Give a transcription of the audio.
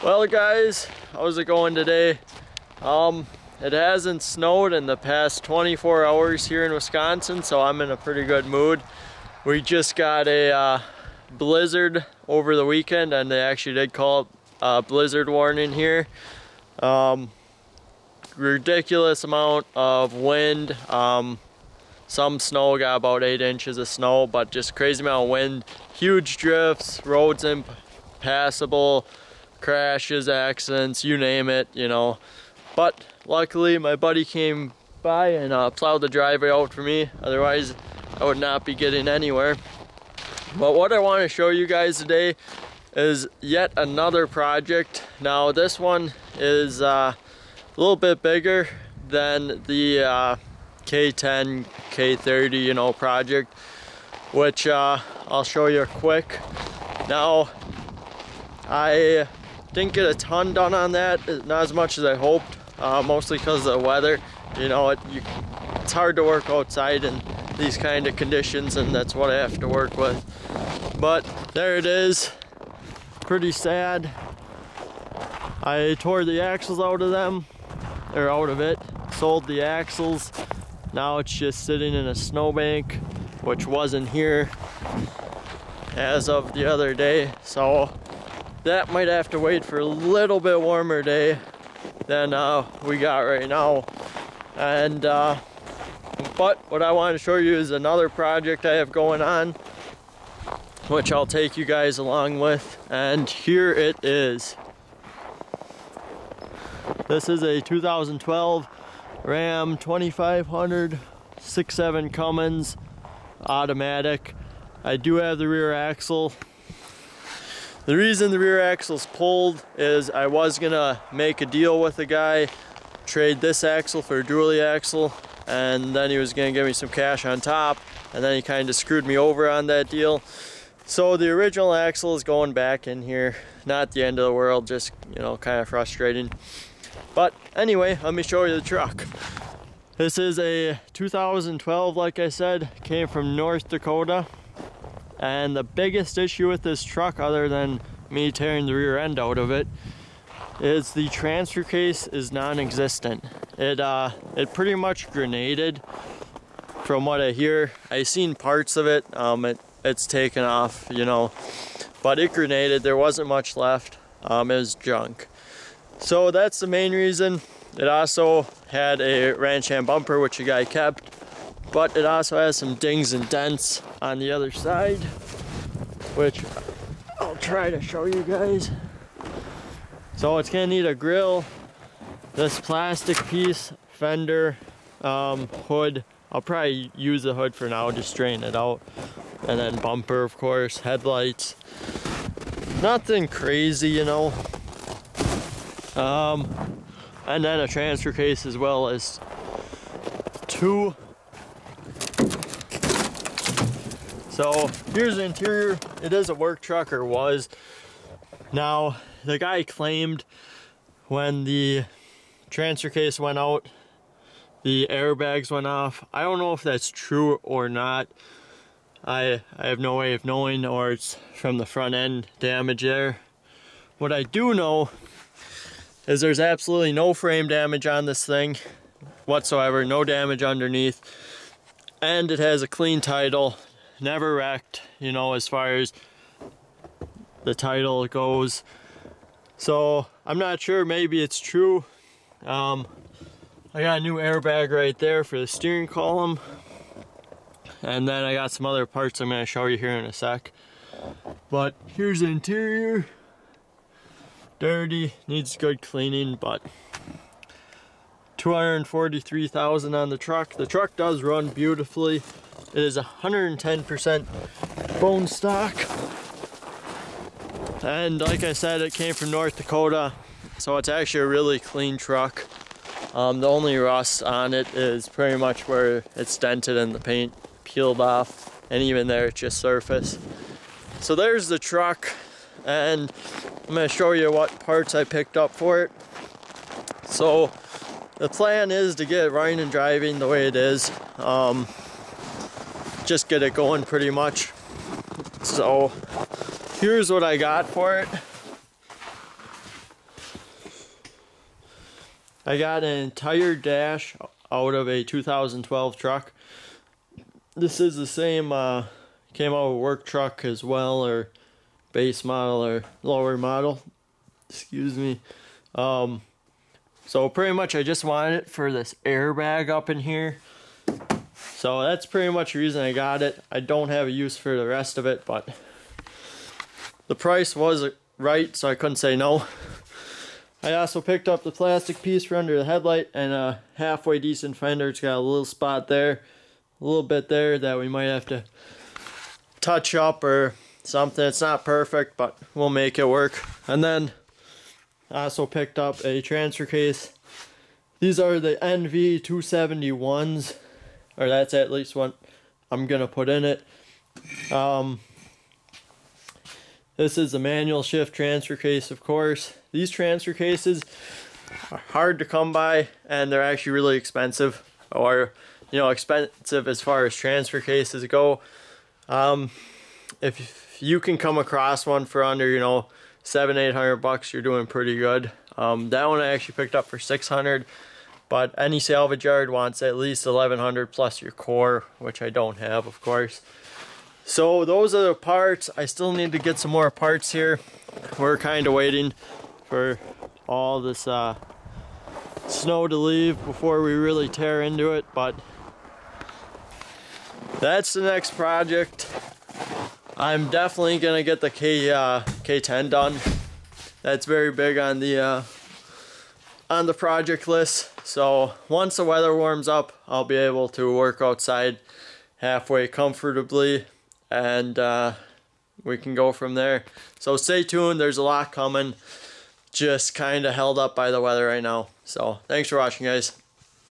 Well guys, how's it going today? It hasn't snowed in the past 24 hours here in Wisconsin, so I'm in a pretty good mood. We just got a blizzard over the weekend, and they actually did call it a blizzard warning here. Ridiculous amount of wind. Some snow, got about 8 inches of snow, but just crazy amount of wind. Huge drifts, roads impassable, crashes, accidents, you name it, you know. But luckily my buddy came by and plowed the driveway out for me. Otherwise I would not be getting anywhere. But what I want to show you guys today is yet another project. Now this one is a little bit bigger than the K10, K30, you know, project, which I'll show you quick. Now, I didn't get a ton done on that, not as much as I hoped, mostly because of the weather. You know, it's hard to work outside in these kind of conditions, and that's what I have to work with. But there it is, pretty sad. I tore the axles out of them, or out of it, sold the axles. Now it's just sitting in a snowbank, which wasn't here as of the other day. So that might have to wait for a little bit warmer day than we got right now. And but what I want to show you is another project I have going on, which I'll take you guys along with. And here it is. This is a 2012 Ram 2500 6.7 Cummins automatic. I do have the rear axle. The reason the rear axle's pulled is I was gonna make a deal with the guy, trade this axle for a dually axle, and then he was gonna give me some cash on top, and then he kind of screwed me over on that deal. So the original axle is going back in here. Not the end of the world, just, you know, kind of frustrating. But anyway, let me show you the truck. This is a 2012, like I said, came from North Dakota. And the biggest issue with this truck, other than me tearing the rear end out of it, is the transfer case is non-existent. It pretty much grenaded, from what I hear. I seen parts of it. It's taken off, you know, but it grenaded. There wasn't much left. It was junk. So that's the main reason. It also had a ranch hand bumper, which the guy kept, but it also has some dings and dents on the other side, which I'll try to show you guys. So it's gonna need a grill, this plastic piece, fender, hood. I'll probably use the hood for now, just straighten it out. And then bumper, of course, headlights. Nothing crazy, you know. And then a transfer case, as well as two. So here's the interior. It is a work truck, or was. Now the guy claimed when the transfer case went out, the airbags went off. I don't know if that's true or not. I have no way of knowing, or it's from the front end damage there. What I do know is there's absolutely no frame damage on this thing whatsoever, no damage underneath, and it has a clean title, never wrecked, you know, as far as the title goes. So I'm not sure, maybe it's true. I got a new airbag right there for the steering column, and then I got some other parts I'm going to show you here in a sec. But here's the interior. Dirty, needs good cleaning, but 243,000 on the truck. The truck does run beautifully. It is 110% bone stock. And like I said, it came from North Dakota, so it's actually a really clean truck. The only rust on it is pretty much where it's dented and the paint peeled off, and even there it's just surface. So there's the truck, and I'm going to show you what parts I picked up for it. So the plan is to get it running and driving the way it is. Just get it going pretty much. So here's what I got for it. I got an entire dash out of a 2012 truck. This is the same, came out of a work truck as well, or base model or lower model. Excuse me. So pretty much I just wanted it for this airbag up in here. So that's pretty much the reason I got it. I don't have a use for the rest of it, but the price was right, so I couldn't say no. I also picked up the plastic piece for under the headlight and a halfway decent fender. It's got a little spot there, a little bit there that we might have to touch up or something. It's not perfect, but we'll make it work. And then I also picked up a transfer case. These are the NV 271s, or that's at least what I'm gonna put in it. This is a manual shift transfer case, of course. These transfer cases are hard to come by, and they're actually really expensive, or expensive as far as transfer cases go. If you can come across one for under $700-800, you're doing pretty good. That one I actually picked up for $600, but any salvage yard wants at least $1,100 plus your core, which I don't have, of course. So those are the parts. I still need to get some more parts here. We're kind of waiting for all this snow to leave before we really tear into it, but that's the next project. I'm definitely gonna get the K10 done. That's very big on the project list. So once the weather warms up, I'll be able to work outside halfway comfortably, and we can go from there. So stay tuned, there's a lot coming. Just kind of held up by the weather right now. So thanks for watching, guys.